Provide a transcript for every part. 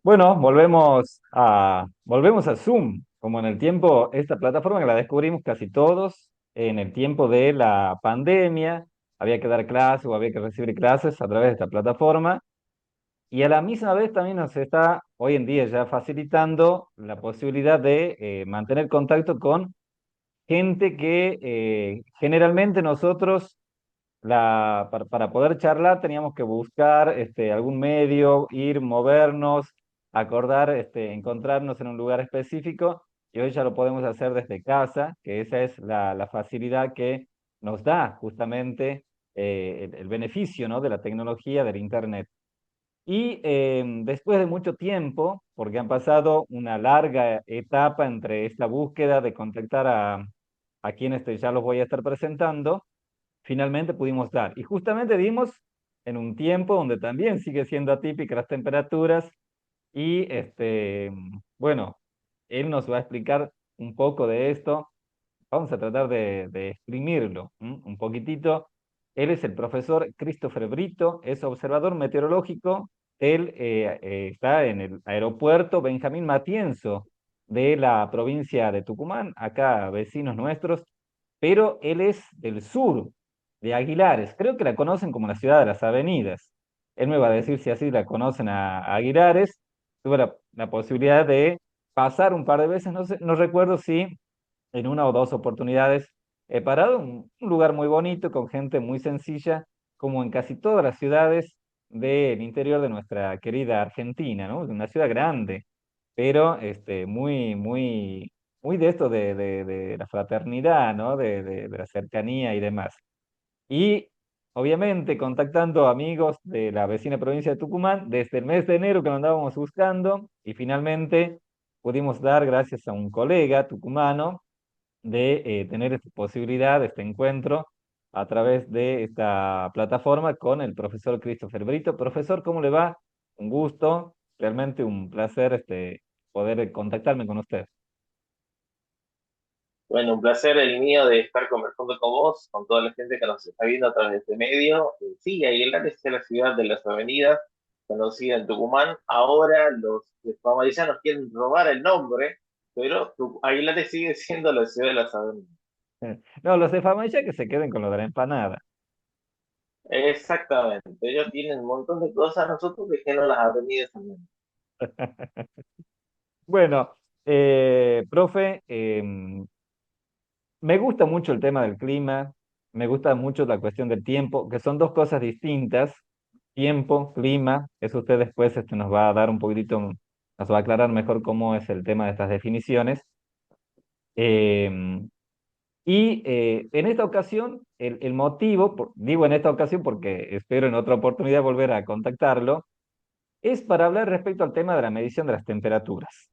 Bueno, volvemos a Zoom, como en el tiempo, esta plataforma que la descubrimos casi todos en el tiempo de la pandemia, había que dar clases o había que recibir clases a través de esta plataforma y a la misma vez también nos está hoy en día ya facilitando la posibilidad de mantener contacto con gente que generalmente nosotros para poder charlar teníamos que buscar algún medio, ir, movernos, acordar, encontrarnos en un lugar específico y hoy ya lo podemos hacer desde casa, que esa es la facilidad que nos da justamente el beneficio, ¿no? De la tecnología del Internet. Y después de mucho tiempo, porque han pasado una larga etapa entre esta búsqueda de contactar a quienes ya los voy a estar presentando, finalmente pudimos dar. Y justamente dimos en un tiempo donde también sigue siendo atípicas las temperaturas y bueno, él nos va a explicar un poco de esto. Vamos a tratar de exprimirlo un poquitito. Él es el profesor Christopher Brito, es observador meteorológico. Él está en el aeropuerto Benjamín Matienzo de la provincia de Tucumán, acá vecinos nuestros, pero él es del sur, de Aguilares. Creo que la conocen como la ciudad de las avenidas. Él me va a decir si así la conocen a Aguilares. Tuve la posibilidad de pasar un par de veces, no sé, no recuerdo si en una o dos oportunidades he parado en un lugar muy bonito, con gente muy sencilla, como en casi todas las ciudades del interior de nuestra querida Argentina, ¿no? Una ciudad grande, pero muy de esto de la fraternidad, ¿no? De la cercanía y demás. Y obviamente contactando amigos de la vecina provincia de Tucumán desde el mes de enero que lo andábamos buscando y finalmente pudimos dar, gracias a un colega tucumano, de tener esta posibilidad, este encuentro a través de esta plataforma con el profesor Christopher Brito. Profesor, ¿cómo le va? Un gusto, realmente un placer poder contactarme con usted. Bueno, un placer el mío de estar conversando con vos, con toda la gente que nos está viendo a través de este medio. Sí, Aguilar es la ciudad de las avenidas, conocida en Tucumán. Ahora los famarillas quieren robar el nombre, pero Aguilar sigue siendo la ciudad de las avenidas. No, los de Famaya que se queden con lo de la empanada. Exactamente, ellos tienen un montón de cosas, nosotros dejemos las avenidas también. Bueno, profe, me gusta mucho el tema del clima, me gusta mucho la cuestión del tiempo, que son dos cosas distintas. Tiempo, clima, eso usted después nos va a dar un poquitito, nos va a aclarar mejor cómo es el tema de estas definiciones. Em, en esta ocasión, el motivo, digo en esta ocasión porque espero en otra oportunidad volver a contactarlo, es para hablar respecto al tema de la medición de las temperaturas.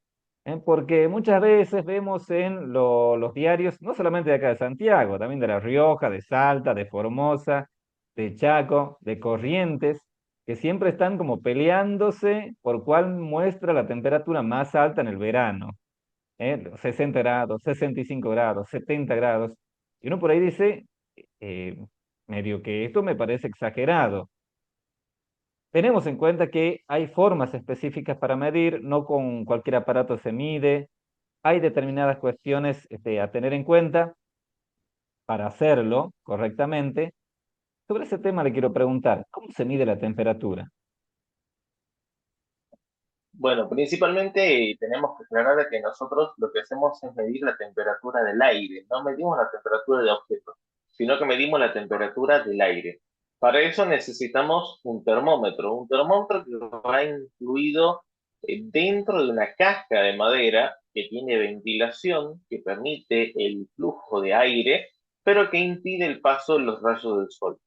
Porque muchas veces vemos en los diarios, no solamente de acá de Santiago, también de La Rioja, de Salta, de Formosa, de Chaco, de Corrientes, que siempre están como peleándose por cuál muestra la temperatura más alta en el verano. Los 60 grados, 65 grados, 70 grados. Y uno por ahí dice, eh, medio que esto me parece exagerado. Tenemos en cuenta que hay formas específicas para medir, no con cualquier aparato se mide, hay determinadas cuestiones a tener en cuenta para hacerlo correctamente. Sobre ese tema le quiero preguntar, ¿cómo se mide la temperatura? Bueno, principalmente tenemos que aclarar que nosotros lo que hacemos es medir la temperatura del aire, no medimos la temperatura de objetos, sino que medimos la temperatura del aire. Para eso necesitamos un termómetro que va incluido dentro de una caja de madera que tiene ventilación que permite el flujo de aire, pero que impide el paso de los rayos del sol.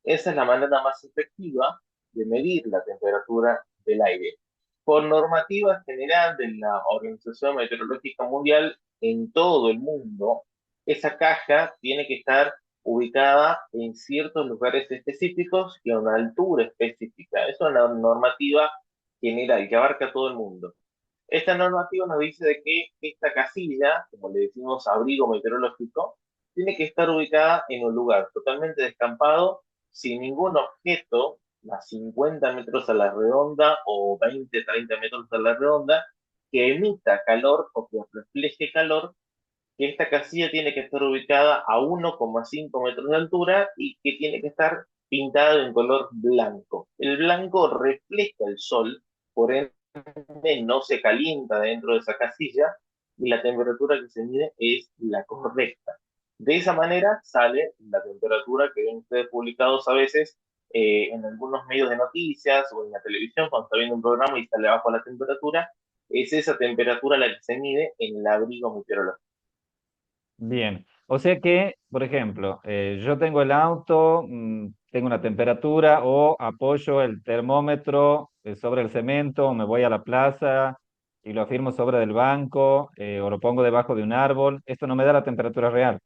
Esa es la manera más efectiva de medir la temperatura del aire. Por normativa general de la Organización Meteorológica Mundial, en todo el mundo, esa caja tiene que estar ubicada en ciertos lugares específicos y a una altura específica. Es una normativa general que abarca todo el mundo. Esta normativa nos dice de que esta casilla, como le decimos abrigo meteorológico, tiene que estar ubicada en un lugar totalmente descampado, sin ningún objeto a 50 metros a la redonda o 20, 30 metros a la redonda, que emita calor o que refleje calor, que esta casilla tiene que estar ubicada a 1,5 metros de altura y que tiene que estar pintada en color blanco. El blanco refleja el sol, por ende no se calienta dentro de esa casilla y la temperatura que se mide es la correcta. De esa manera sale la temperatura que ven ustedes publicados a veces en algunos medios de noticias o en la televisión cuando está viendo un programa y sale abajo la temperatura. Es esa temperatura la que se mide en el abrigo meteorológico. Bien, o sea que, por ejemplo, yo tengo el auto, tengo una temperatura o apoyo el termómetro sobre el cemento, o me voy a la plaza y lo afirmo sobre el banco o lo pongo debajo de un árbol. Esto no me da la temperatura real.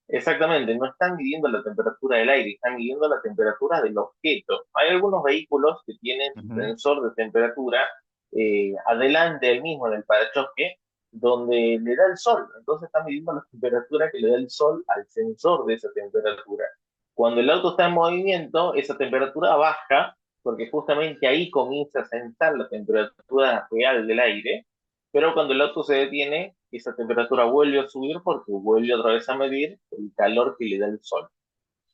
Exactamente, no están midiendo la temperatura del aire, están midiendo la temperatura del objeto. Hay algunos vehículos que tienen su Ujú. sensor de temperatura adelante del mismo, en el parachoque, donde le da el sol. Entonces están midiendo la temperatura que le da el sol al sensor de esa temperatura. Cuando el auto está en movimiento, esa temperatura baja, porque justamente ahí comienza a sensar la temperatura real del aire, pero cuando el auto se detiene, esa temperatura vuelve a subir porque vuelve otra vez a medir el calor que le da el sol.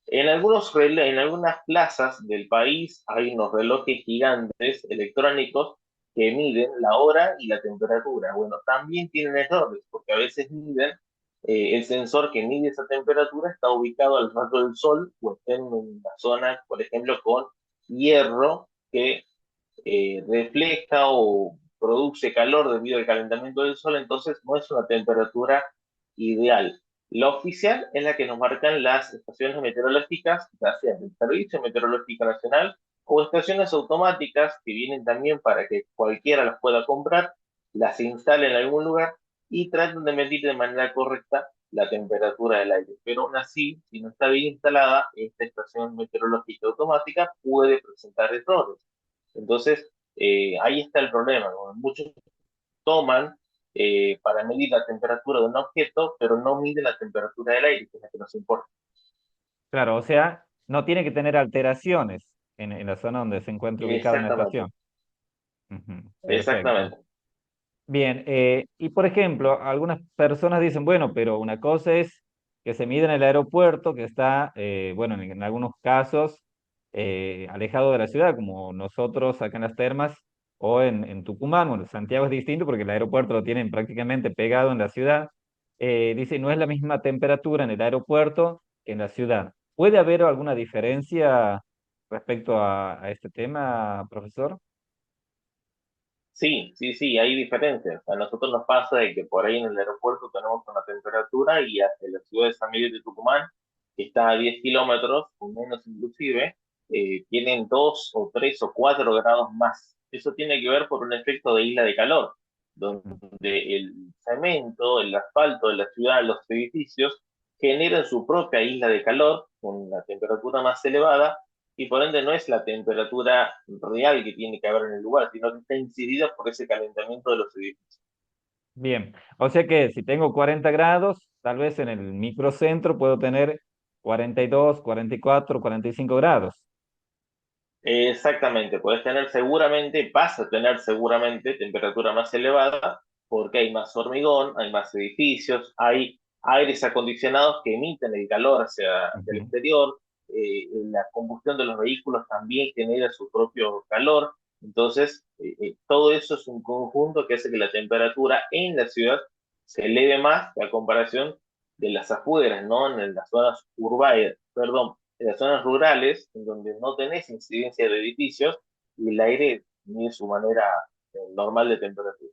En algunas plazas del país hay unos relojes gigantes electrónicos que miden la hora y la temperatura. Bueno, también tienen errores porque a veces miden, el sensor que mide esa temperatura está ubicado al rayo del sol o está en una zona, por ejemplo, con hierro que refleja o produce calor debido al calentamiento del sol, entonces no es una temperatura ideal. La oficial es la que nos marcan las estaciones meteorológicas, ya sea del Servicio Meteorológico Nacional o estaciones automáticas que vienen también para que cualquiera las pueda comprar, las instale en algún lugar y traten de medir de manera correcta la temperatura del aire. Pero aún así, si no está bien instalada, esta estación meteorológica automática puede presentar errores. Entonces, ahí está el problema, ¿no? Muchos toman para medir la temperatura de un objeto, pero no miden la temperatura del aire, que es la que nos importa. Claro, o sea, no tiene que tener alteraciones en la zona donde se encuentra ubicada una Exactamente, estación. Ujú, perfecto. exactamente. Bien, y por ejemplo, algunas personas dicen, bueno, pero una cosa es que se mide en el aeropuerto, que está, bueno, en algunos casos, alejado de la ciudad, como nosotros acá en Las Termas o en Tucumán. Bueno, Santiago es distinto porque el aeropuerto lo tienen prácticamente pegado en la ciudad. Dice, no es la misma temperatura en el aeropuerto que en la ciudad. ¿Puede haber alguna diferencia respecto a este tema, profesor? Sí, sí, sí, hay diferencias. A nosotros nos pasa de que por ahí en el aeropuerto tenemos una temperatura y hacia la ciudad de San Miguel de Tucumán, que está a 10 kilómetros, o menos inclusive, tienen 2 o 3 o 4 grados más. Eso tiene que ver por un efecto de isla de calor, donde el cemento, el asfalto de la ciudad, los edificios, generan su propia isla de calor con una temperatura más elevada y por ende no es la temperatura real que tiene que haber en el lugar, sino que está incidida por ese calentamiento de los edificios. Bien, o sea que si tengo 40 grados, tal vez en el microcentro puedo tener 42, 44, 45 grados. Exactamente, puedes tener seguramente, vas a tener seguramente temperatura más elevada porque hay más hormigón, hay más edificios, hay aires acondicionados que emiten el calor hacia el Ujú. exterior, la combustión de los vehículos también genera su propio calor, entonces todo eso es un conjunto que hace que la temperatura en la ciudad se eleve más a comparación de las afueras, ¿no? En las zonas urbanas, perdón, en las zonas rurales, en donde no tenés incidencia de edificios y el aire tiene su manera normal de temperatura.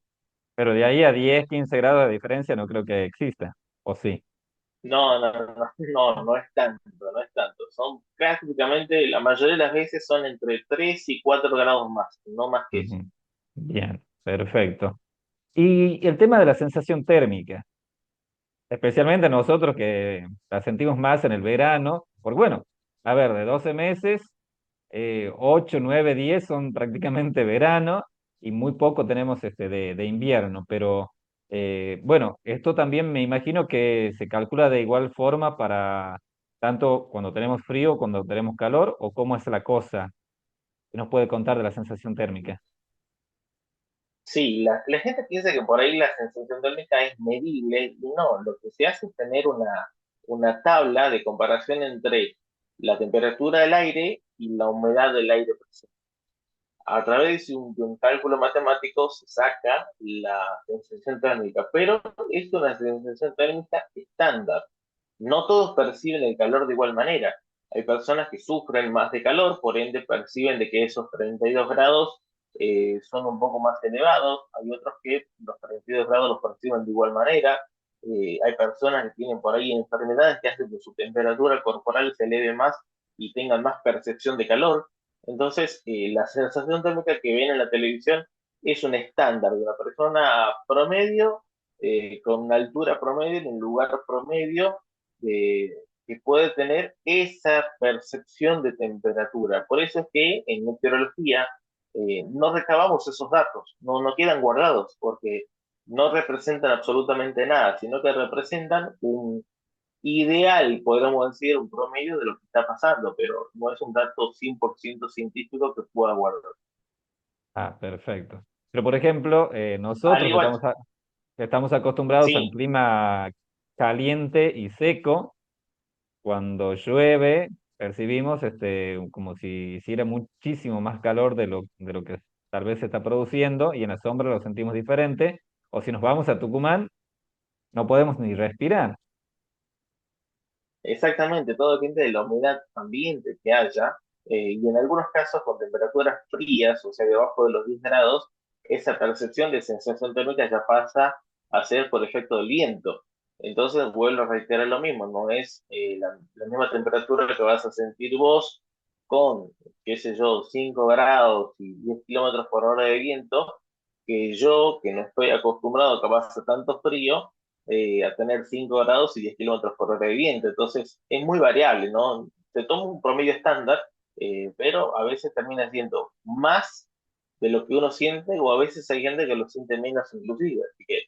Pero de ahí a 10, 15 grados de diferencia no creo que exista, ¿o sí? No, no, no, no, no es tanto, no es tanto. Son prácticamente, la mayoría de las veces son entre 3 y 4 grados más, no más que eso. Ujú. Bien, perfecto. Y el tema de la sensación térmica, especialmente nosotros que la sentimos más en el verano, porque bueno, a ver, de 12 meses, 8, 9, 10 son prácticamente verano y muy poco tenemos de invierno, pero bueno, esto también me imagino que se calcula de igual forma tanto cuando tenemos frío, cuando tenemos calor, o cómo es la cosa? ¿Qué nos puede contar de la sensación térmica? Sí, la gente piensa que por ahí la sensación térmica es medible y no, lo que se hace es tener una tabla de comparación entre la temperatura del aire y la humedad del aire presente. A través de un cálculo matemático se saca la sensación térmica, pero es una sensación térmica estándar. No todos perciben el calor de igual manera. Hay personas que sufren más de calor, por ende perciben de que esos 32 grados son un poco más elevados. Hay otros que los 32 grados los perciben de igual manera. Hay personas que tienen por ahí enfermedades que hacen que su temperatura corporal se eleve más y tengan más percepción de calor. Entonces, la sensación térmica que ven en la televisión es un estándar de una persona promedio, con una altura promedio, en un lugar promedio, que puede tener esa percepción de temperatura. Por eso es que en meteorología no recabamos esos datos, no quedan guardados, porque no representan absolutamente nada, sino que representan un ideal, podríamos decir, un promedio de lo que está pasando, pero no es un dato 100% científico que pueda guardar. Ah, perfecto. Pero por ejemplo, Al nosotros igual, que estamos acostumbrados a un sí, clima caliente y seco, cuando llueve, percibimos como si hiciera muchísimo más calor de lo que tal vez se está produciendo, y en la sombra lo sentimos diferente. O si nos vamos a Tucumán, no podemos ni respirar. exactamente, todo depende de la humedad ambiente que haya, y en algunos casos con temperaturas frías, o sea, debajo de los 10 grados, esa percepción de sensación térmica ya pasa a ser por efecto del viento. Entonces, vuelvo a reiterar lo mismo, no es la misma temperatura que vas a sentir vos con, qué sé yo, 5 grados y 10 kilómetros por hora de viento, que yo, que no estoy acostumbrado capaz a tanto frío, a tener 5 grados y 10 kilómetros por hora de viento. Entonces, es muy variable, ¿no? Se toma un promedio estándar, pero a veces termina siendo más de lo que uno siente, o a veces hay gente que lo siente menos inclusive. Así que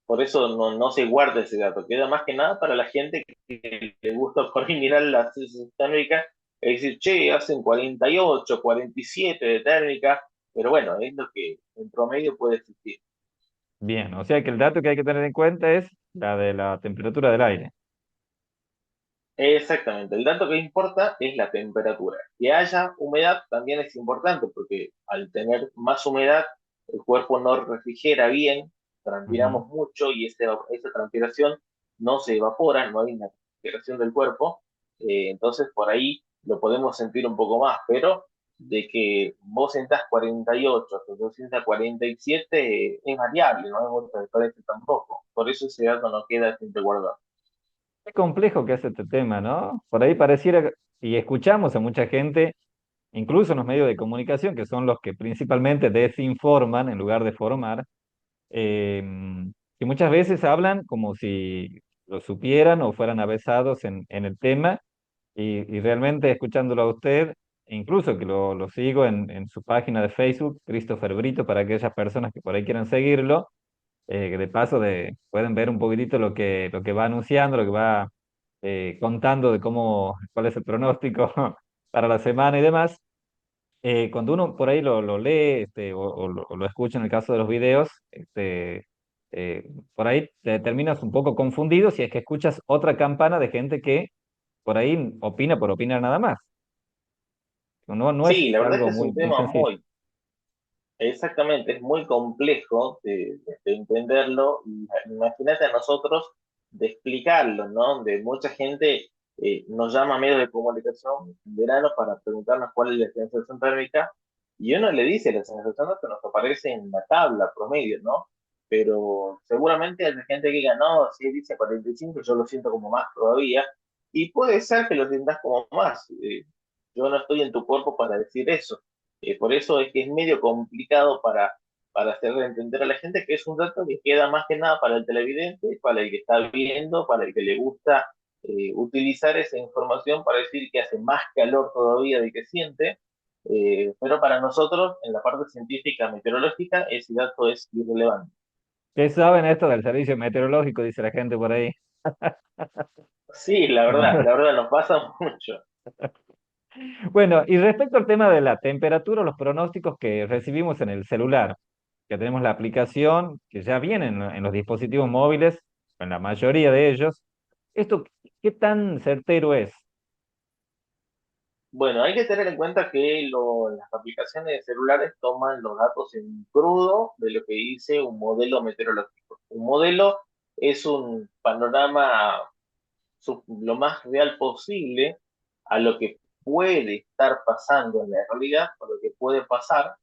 por eso no se guarda ese dato. Queda más que nada para la gente que le gusta por ahí mirar la sensación térmica y decir, che, hacen 48, 47 de térmica, pero bueno, es lo que en promedio puede existir. Bien, o sea que el dato que hay que tener en cuenta es la de la temperatura del aire. Exactamente, el dato que importa es la temperatura. Que haya humedad también es importante porque al tener más humedad el cuerpo no refrigera bien, Ujú. transpiramos mucho y esa transpiración no se evapora, no hay una refrigeración del cuerpo, entonces por ahí lo podemos sentir un poco más, pero de que vos sentás 48 hasta que vos sientas 47 es variable, no hay mucha diferencia tampoco, por eso ese dato no queda siempre guardado. Qué complejo que es este tema, ¿no? Por ahí pareciera, y escuchamos a mucha gente, incluso en los medios de comunicación, que son los que principalmente desinforman en lugar de formar, eh, que muchas veces hablan como si lo supieran o fueran avesados en el tema, y realmente escuchándolo a usted, incluso que lo sigo en su página de Facebook, Christopher Brito, para aquellas personas que por ahí quieran seguirlo, que de paso pueden ver un poquitito lo que va anunciando, lo que va contando de cuál es el pronóstico para la semana y demás. Cuando uno por ahí lo lee, o lo escucha en el caso de los videos, por ahí te terminas un poco confundido si es que escuchas otra campana de gente que por ahí opina por opinar nada más. No es Sí, la verdad es algo que es muy, un muy tema sencillo. muy, exactamente, es muy complejo de entenderlo. Y imagínate a nosotros de explicarlo, ¿no? De mucha gente nos llama a medios de comunicación en verano para preguntarnos cuál es la sensación térmica y uno le dice la sensación que nos aparece en la tabla promedio, ¿no? Pero seguramente hay gente que diga, no, si dice 45, yo lo siento como más todavía. Y puede ser que lo sientas como más. Yo no estoy en tu cuerpo para decir eso. Por eso es que es medio complicado para hacerle entender a la gente que es un dato que queda más que nada para el televidente, para el que está viendo, para el que le gusta utilizar esa información para decir que hace más calor todavía de que siente. Pero para nosotros, en la parte científica meteorológica, ese dato es irrelevante. ¿Qué saben esto del servicio meteorológico? Dice la gente por ahí. Sí, la verdad nos pasa mucho. Bueno, y respecto al tema de la temperatura, los pronósticos que recibimos en el celular, que tenemos la aplicación que ya viene en los dispositivos móviles, en la mayoría de ellos, ¿esto qué tan certero es? Bueno, hay que tener en cuenta que las aplicaciones de celulares toman los datos en crudo de lo que dice un modelo meteorológico. Un modelo es un panorama lo más real posible a lo que puede estar pasando en la realidad o lo que puede pasar.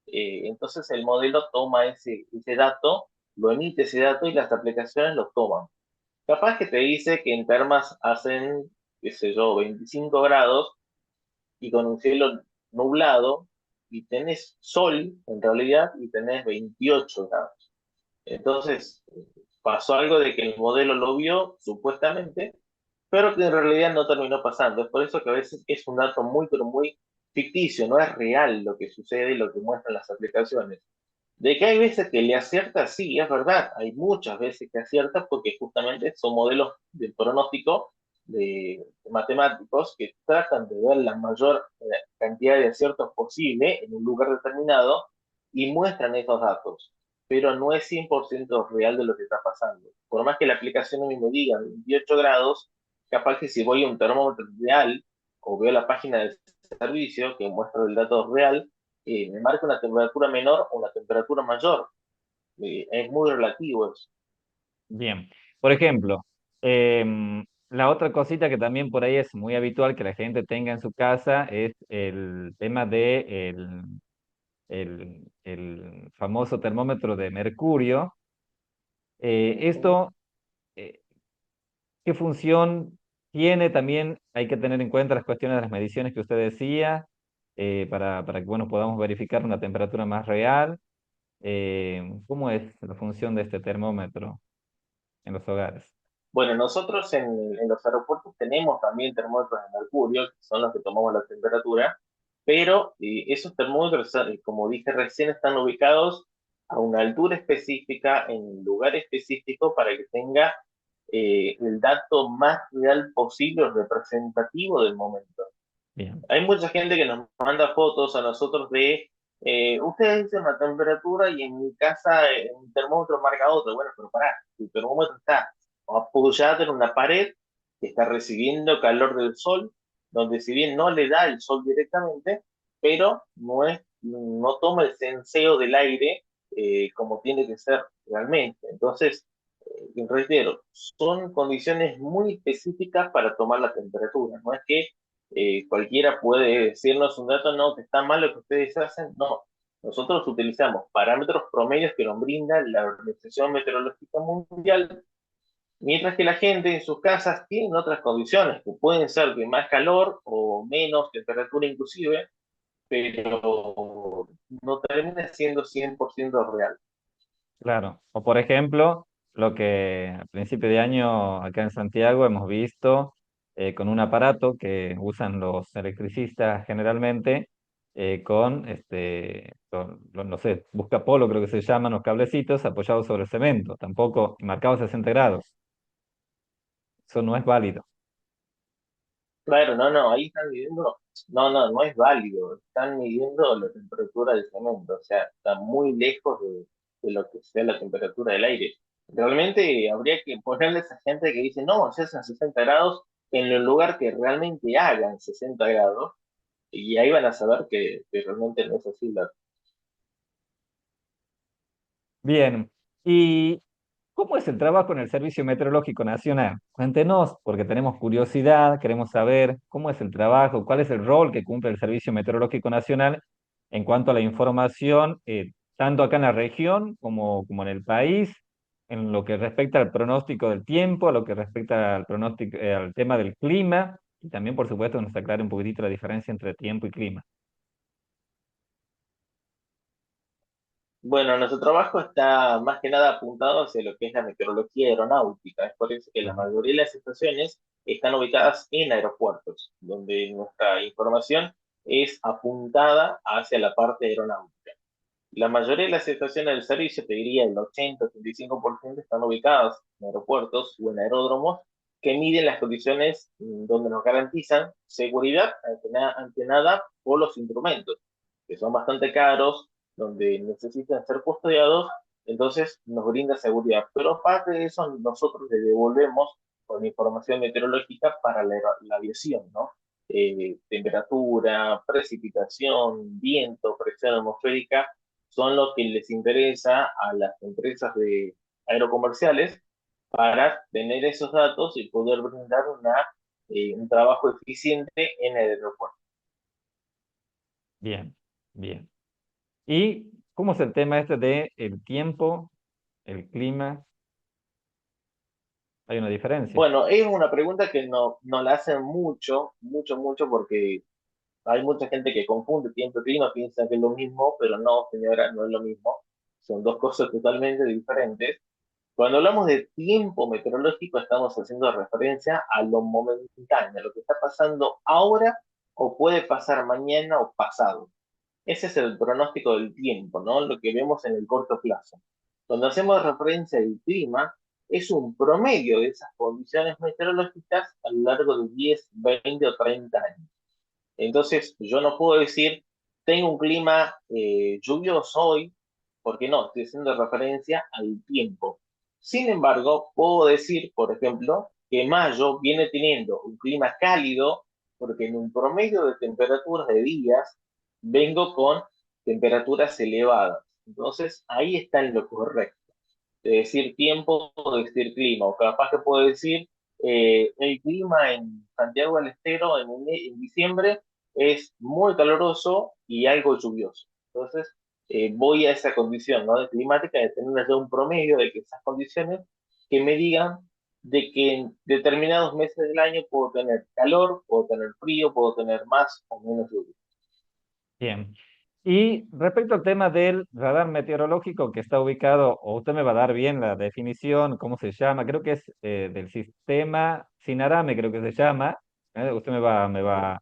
Entonces el modelo toma ese dato, lo emite ese dato y las aplicaciones lo toman. Capaz que te dice que en Termas hacen, qué sé yo, 25 grados y con un cielo nublado y tenés sol en realidad y tenés 28 grados. Entonces, pasó algo de que el modelo lo vio, supuestamente, pero que en realidad no terminó pasando. Es por eso que a veces es un dato muy, pero muy ficticio, no es real lo que sucede y lo que muestran las aplicaciones. De que hay veces que le acierta, sí, es verdad, hay muchas veces que acierta porque justamente son modelos de pronóstico de matemáticos que tratan de ver la mayor cantidad de aciertos posible en un lugar determinado y muestran esos datos, pero no es 100% real de lo que está pasando. Por más que la aplicación a mí me diga 28 grados, capaz que si voy a un termómetro real o veo la página del servicio que muestra el dato real, me marca una temperatura menor o una temperatura mayor. Es muy relativo eso. Bien, por ejemplo, la otra cosita que también por ahí es muy habitual que la gente tenga en su casa es el tema de el famoso termómetro de mercurio. Ujú. Esto, eh, ¿qué función tiene? También hay que tener en cuenta las cuestiones de las mediciones que usted decía, para que bueno, podamos verificar una temperatura más real. ¿Cómo es la función de este termómetro en los hogares? Bueno, nosotros en los aeropuertos tenemos también termómetros de mercurio, que son los que tomamos la temperatura, pero esos termómetros, como dije recién, están ubicados a una altura específica, en un lugar específico, para que tenga el dato más real posible o representativo del momento. Bien, Hay mucha gente que nos manda fotos a nosotros de, ustedes dicen la temperatura y en mi casa un termómetro marca otro. Bueno, pero pará, tu termómetro está apoyado en una pared que está recibiendo calor del sol, donde si bien no le da el sol directamente, pero no toma el senseo del aire como tiene que ser realmente. Entonces, reitero, son condiciones muy específicas para tomar la temperatura. No es que cualquiera puede decirnos un dato, no, que está mal lo que ustedes hacen. No, nosotros utilizamos parámetros promedios que nos brinda la Organización Meteorológica Mundial, mientras que la gente en sus casas tiene otras condiciones, que pueden ser de más calor o menos temperatura inclusive, pero no termina siendo 100% real. claro. O por ejemplo, lo que a principio de año acá en Santiago hemos visto con un aparato que usan los electricistas generalmente, no sé, busca polo creo que se llaman los cablecitos apoyados sobre cemento, tampoco marcados 60 grados. Eso no es válido. Claro, no, ahí están midiendo, no es válido, están midiendo la temperatura del cemento, o sea, está muy lejos de lo que sea la temperatura del aire. Realmente habría que ponerle a esa gente que dice, no, se hacen 60 grados en el lugar que realmente hagan 60 grados, y ahí van a saber que realmente no es así. Bien. ¿Y cómo es el trabajo en el Servicio Meteorológico Nacional? Cuéntenos, porque tenemos curiosidad, queremos saber cómo es el trabajo, cuál es el rol que cumple el Servicio Meteorológico Nacional en cuanto a la información, tanto acá en la región como en el país, en lo que respecta al pronóstico del tiempo, a lo que respecta al pronóstico, al tema del clima, y también, por supuesto, nos aclare un poquitito la diferencia entre tiempo y clima. Bueno, nuestro trabajo está más que nada apuntado hacia lo que es la meteorología aeronáutica. Es por eso que la Ujú. mayoría de las estaciones están ubicadas en aeropuertos, donde nuestra información es apuntada hacia la parte aeronáutica. La mayoría de las estaciones del servicio, te diría el 80-85%, están ubicadas en aeropuertos o en aeródromos que miden las condiciones donde nos garantizan seguridad ante nada por los instrumentos, que son bastante caros, donde necesitan ser custodiados, entonces nos brinda seguridad. Pero aparte de eso, nosotros le devolvemos con información meteorológica para la aviación, ¿no? Temperatura, precipitación, viento, presión atmosférica, son los que les interesa a las empresas de aerocomerciales para tener esos datos y poder brindar un trabajo eficiente en el aeropuerto. Bien, bien. ¿Y cómo es el tema este de el tiempo, el clima? Hay una diferencia. Bueno, es una pregunta que no la hacen mucho, mucho, mucho, porque hay mucha gente que confunde tiempo y clima, piensa que es lo mismo, pero no, señora, no es lo mismo. Son dos cosas totalmente diferentes. Cuando hablamos de tiempo meteorológico, estamos haciendo referencia a lo momentáneo, a lo que está pasando ahora o puede pasar mañana o pasado. Ese es el pronóstico del tiempo, ¿no? Lo que vemos en el corto plazo. Cuando hacemos referencia al clima, es un promedio de esas condiciones meteorológicas a lo largo de 10, 20 o 30 años. Entonces, yo no puedo decir, tengo un clima lluvioso hoy, porque no, estoy haciendo referencia al tiempo. Sin embargo, puedo decir, por ejemplo, que mayo viene teniendo un clima cálido, porque en un promedio de temperaturas de días vengo con temperaturas elevadas. Entonces, ahí está en lo correcto de decir tiempo o decir clima, o capaz que puedo decir el clima en Santiago del Estero en diciembre es muy caluroso y algo lluvioso. Entonces, voy a esa condición, ¿no? De climática, de tener ya un promedio de que esas condiciones que me digan de que en determinados meses del año puedo tener calor, puedo tener frío, puedo tener más o menos lluvia. Bien. Y respecto al tema del radar meteorológico que está ubicado, o usted me va a dar bien la definición, cómo se llama, creo que es del sistema Sinarame, creo que se llama. Usted me va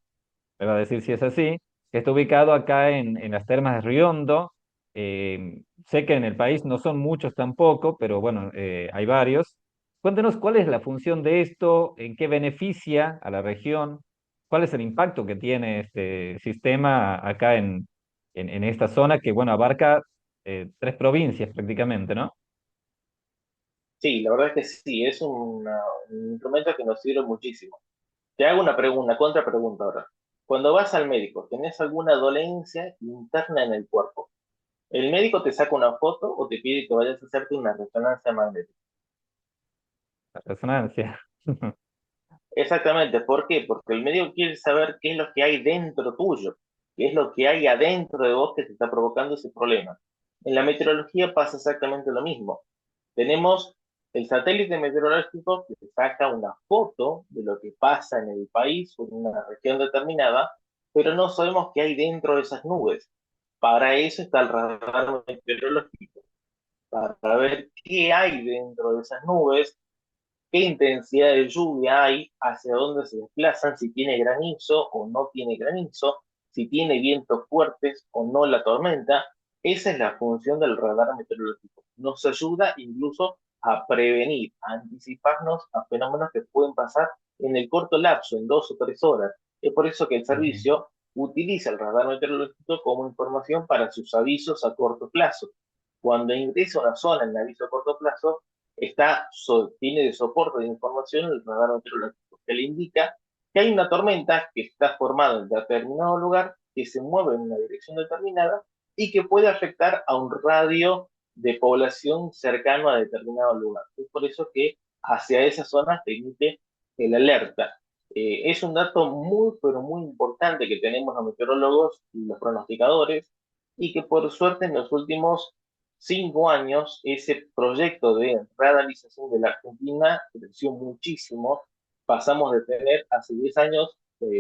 a decir si es así, que está ubicado acá en las termas de Riondo. Sé que en el país no son muchos tampoco, pero bueno, hay varios. Cuéntenos cuál es la función de esto, en qué beneficia a la región, cuál es el impacto que tiene este sistema acá en esta zona que, bueno, abarca tres provincias prácticamente, ¿no? Sí, la verdad es que sí, es un instrumento que nos sirve muchísimo. Te hago una pregunta, contrapregunta ahora. Cuando vas al médico, ¿tenés alguna dolencia interna en el cuerpo? ¿El médico te saca una foto o te pide que vayas a hacerte una resonancia magnética? La resonancia. Exactamente, ¿por qué? Porque el médico quiere saber qué es lo que hay dentro tuyo, qué es lo que hay adentro de vos que te está provocando ese problema. En la meteorología pasa exactamente lo mismo. Tenemos el satélite meteorológico que saca una foto de lo que pasa en el país o en una región determinada, pero no sabemos qué hay dentro de esas nubes. Para eso está el radar meteorológico, para ver qué hay dentro de esas nubes, qué intensidad de lluvia hay, hacia dónde se desplazan, si tiene granizo o no tiene granizo, si tiene vientos fuertes o no la tormenta. Esa es la función del radar meteorológico. Nos ayuda incluso a prevenir, a anticiparnos a fenómenos que pueden pasar en el corto lapso, en 2 o 3 horas. Es por eso que el Ujú. servicio utiliza el radar meteorológico como información para sus avisos a corto plazo. Cuando ingresa a una zona en aviso a corto plazo, tiene de soporte de información el radar meteorológico, que le indica que hay una tormenta que está formada en determinado lugar, que se mueve en una dirección determinada y que puede afectar a un radio de población cercano a determinado lugar. Es por eso que hacia esa zona se emite el alerta. Es un dato muy, pero muy importante que tenemos los meteorólogos y los pronosticadores, y que por suerte en los últimos 5 años ese proyecto de radarización de la Argentina creció muchísimo. Pasamos de tener hace 10 años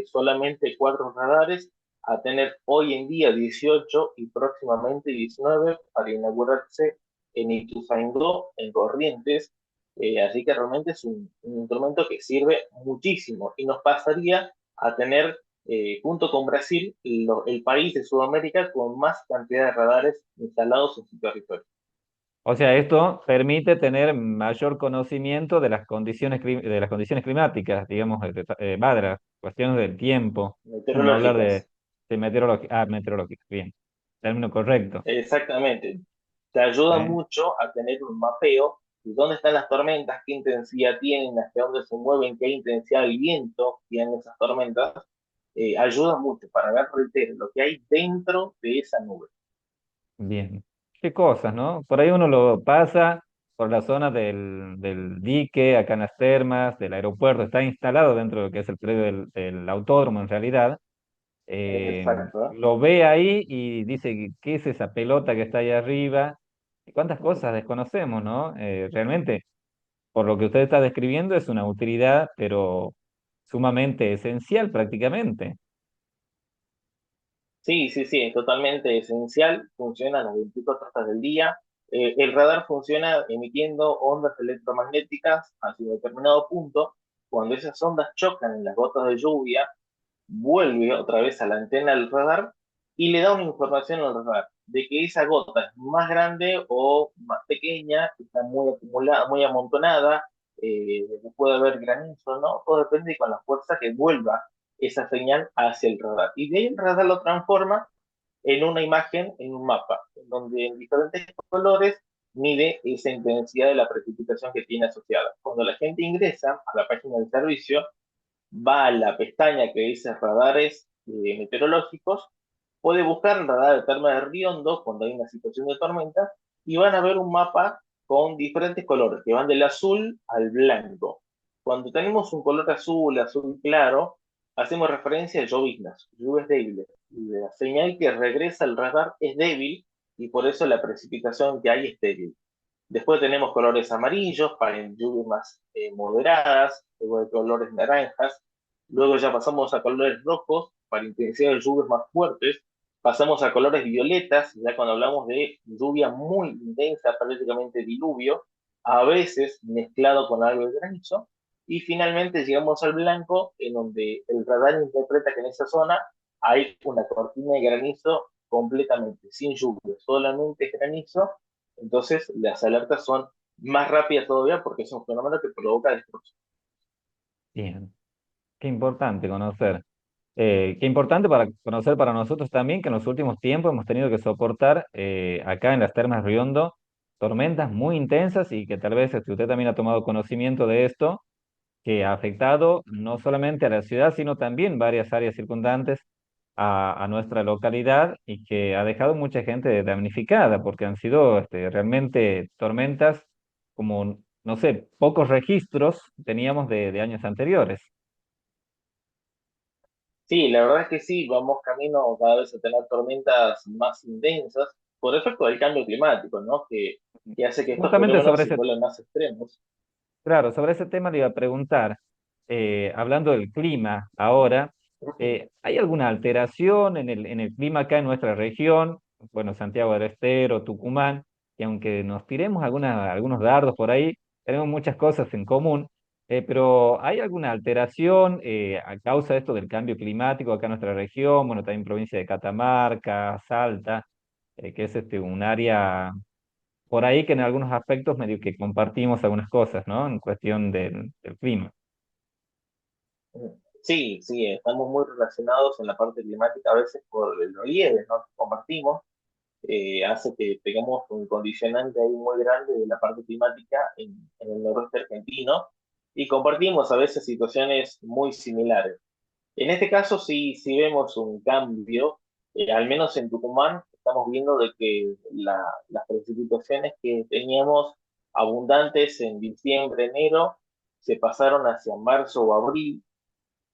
solamente 4 radares a tener hoy en día 18 y próximamente 19 para inaugurarse en Ituzaingó, en Corrientes. Así que realmente es un instrumento que sirve muchísimo y nos pasaría a tener junto con Brasil, el país de Sudamérica con más cantidad de radares instalados en su territorio. O sea, esto permite tener mayor conocimiento de las condiciones, de las condiciones climáticas, digamos, de las cuestiones del tiempo. Vamos a hablar Meteorológicas. de meteorología. Ah, meteorológica, bien. Término correcto. Exactamente. Te ayuda ¿Sí? mucho a tener un mapeo de dónde están las tormentas, qué intensidad tienen, hacia dónde se mueven, qué intensidad del viento tienen esas tormentas. Ayuda mucho para ver, reitero, lo que hay dentro de esa nube. Bien. Qué cosas, ¿no? Por ahí uno lo pasa por la zona del dique, acá en las termas, del aeropuerto, está instalado dentro de lo que es el predio del autódromo en realidad. Exacto. Lo ve ahí y dice, ¿qué es esa pelota que está ahí arriba? Y cuántas cosas desconocemos, ¿no? Realmente, por lo que usted está describiendo, es una utilidad, pero sumamente esencial prácticamente. Sí, sí, sí, es totalmente esencial. Funciona las 24 horas del día. El radar funciona emitiendo ondas electromagnéticas hacia un determinado punto. Cuando esas ondas chocan en las gotas de lluvia, vuelve otra vez a la antena del radar y le da una información al radar de que esa gota es más grande o más pequeña, está muy acumulada, muy amontonada, puede haber granizo, ¿no? Todo depende con la fuerza que vuelva esa señal hacia el radar. Y de ahí el radar lo transforma en una imagen, en un mapa, en donde en diferentes colores mide esa intensidad de la precipitación que tiene asociada. Cuando la gente ingresa a la página del servicio, va a la pestaña que dice radares meteorológicos, puede buscar el radar de Terma de Riondo cuando hay una situación de tormenta y van a ver un mapa con diferentes colores que van del azul al blanco. Cuando tenemos un color azul, azul claro, hacemos referencia a lloviznas, lluvias débiles. Y la señal que regresa al radar es débil y por eso la precipitación que hay es débil. Después tenemos colores amarillos para lluvias más moderadas, luego de colores naranjas, luego ya pasamos a colores rojos para intensidad de lluvias más fuertes, pasamos a colores violetas, ya cuando hablamos de lluvia muy intensa, prácticamente diluvio, a veces mezclado con algo de granizo, y finalmente llegamos al blanco, en donde el radar interpreta que en esa zona hay una cortina de granizo completamente sin lluvia, solamente granizo. Entonces, las alertas son más rápidas todavía porque es un fenómeno que provoca destrucción. Bien, qué importante conocer. Qué importante para conocer para nosotros también que en los últimos tiempos hemos tenido que soportar acá en las Termas Riondo tormentas muy intensas y que tal vez usted también ha tomado conocimiento de esto, que ha afectado no solamente a la ciudad, sino también varias áreas circundantes a nuestra localidad y que ha dejado mucha gente damnificada porque han sido realmente tormentas como, no sé, pocos registros teníamos de años anteriores. Sí, la verdad es que sí, vamos camino cada vez a tener tormentas más intensas por efecto del cambio climático, ¿no? Que hace que estos Justamente fenómenos sobre se ese vuelvan más extremos. Claro, sobre ese tema le iba a preguntar, hablando del clima ahora, ¿hay alguna alteración en el clima acá en nuestra región? Bueno, Santiago del Estero, Tucumán, y aunque nos tiremos algunos dardos por ahí, tenemos muchas cosas en común, pero ¿hay alguna alteración a causa de esto del cambio climático acá en nuestra región? Bueno, también provincia de Catamarca, Salta, que es un área por ahí que en algunos aspectos medio que compartimos algunas cosas, ¿no? En cuestión del clima. Sí, sí, estamos muy relacionados en la parte climática a veces por el relieve, ¿no? Que compartimos, hace que tengamos un condicionante ahí muy grande de la parte climática en el noroeste argentino y compartimos a veces situaciones muy similares. En este caso sí, sí vemos un cambio, al menos en Tucumán estamos viendo de que las precipitaciones que teníamos abundantes en diciembre, enero, se pasaron hacia marzo o abril,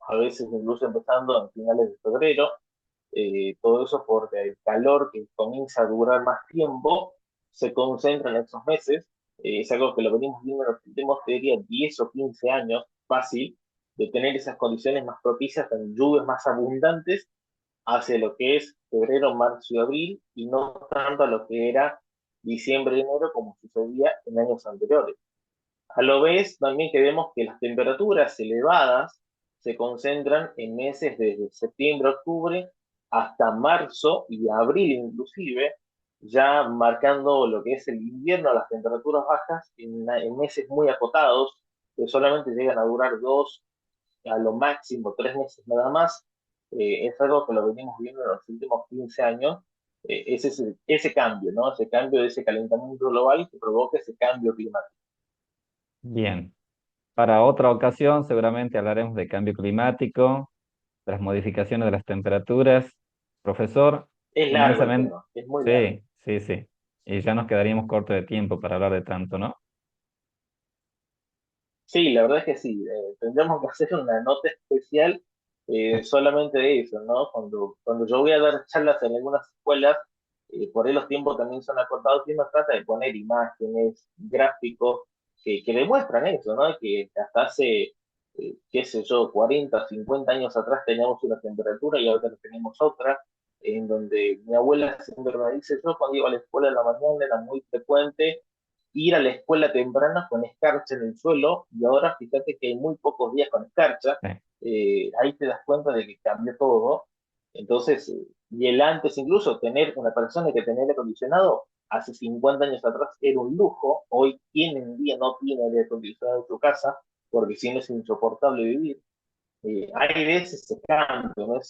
a veces incluso empezando en finales de febrero. Todo eso porque el calor que comienza a durar más tiempo se concentra en esos meses. Es algo que lo venimos viendo en los últimos, te diría, 10 o 15 años, fácil, de tener esas condiciones más propicias, con lluvias más abundantes hacia lo que es febrero, marzo y abril, y no tanto a lo que era diciembre y enero como sucedía en años anteriores. A lo vez también que vemos que las temperaturas elevadas se concentran en meses desde septiembre, octubre, hasta marzo y abril inclusive, ya marcando lo que es el invierno, las temperaturas bajas en meses muy acotados, que solamente llegan a durar 2, a lo máximo 3 meses nada más. Es algo que lo venimos viendo en los últimos 15 años. Es ese cambio, ¿no? Ese cambio de ese calentamiento global que provoca ese cambio climático. Bien. Para otra ocasión seguramente hablaremos de cambio climático, de las modificaciones de las temperaturas. Profesor, Es largo el inmensamente, tema, es muy largo. sí, sí, sí. Y ya nos quedaríamos cortos de tiempo para hablar de tanto, ¿no? Sí, la verdad es que sí. Tendríamos que hacer una nota especial solamente de eso, ¿no? Cuando yo voy a dar charlas en algunas escuelas, por ahí los tiempos también son acortados y uno trata de poner imágenes, gráficos que demuestran eso, ¿no? Que hasta hace, qué sé yo, 40, 50 años atrás teníamos una temperatura y ahora tenemos otra, en donde mi abuela siempre me dice, yo cuando iba a la escuela en la mañana era muy frecuente ir a la escuela temprana con escarcha en el suelo y ahora fíjate que hay muy pocos días con escarcha. Sí, Ahí te das cuenta de que cambió todo. Entonces, y el antes incluso, tener una persona que tenía aire acondicionado hace 50 años atrás era un lujo. Hoy, quien en día no tiene aire acondicionado en su casa? Porque si no es insoportable vivir. Hay veces ese cambio, ¿no?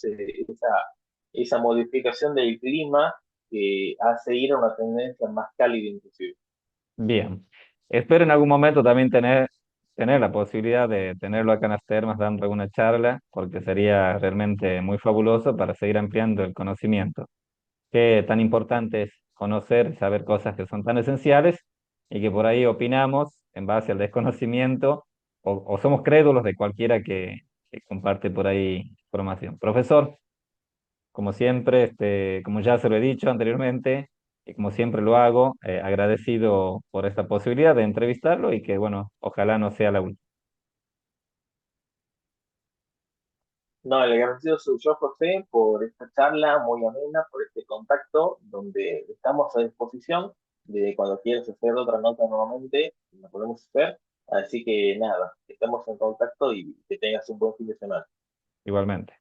Esa modificación del clima que hace ir a una tendencia más cálida inclusive. bien. Espero en algún momento también tener la posibilidad de tenerlo acá en las termas dando alguna charla, porque sería realmente muy fabuloso para seguir ampliando el conocimiento. Qué tan importante es conocer y saber cosas que son tan esenciales y que por ahí opinamos en base al desconocimiento o somos crédulos de cualquiera que comparte por ahí información. Profesor, como siempre, como ya se lo he dicho anteriormente y como siempre lo hago, agradecido por esta posibilidad de entrevistarlo y que, bueno, ojalá no sea la última. No, el agradecido soy yo, José, por esta charla muy amena, por este contacto, donde estamos a disposición de cuando quieras hacer otra nota nuevamente, la podemos hacer. Así que nada, estamos en contacto y que tengas un buen fin de semana. Igualmente.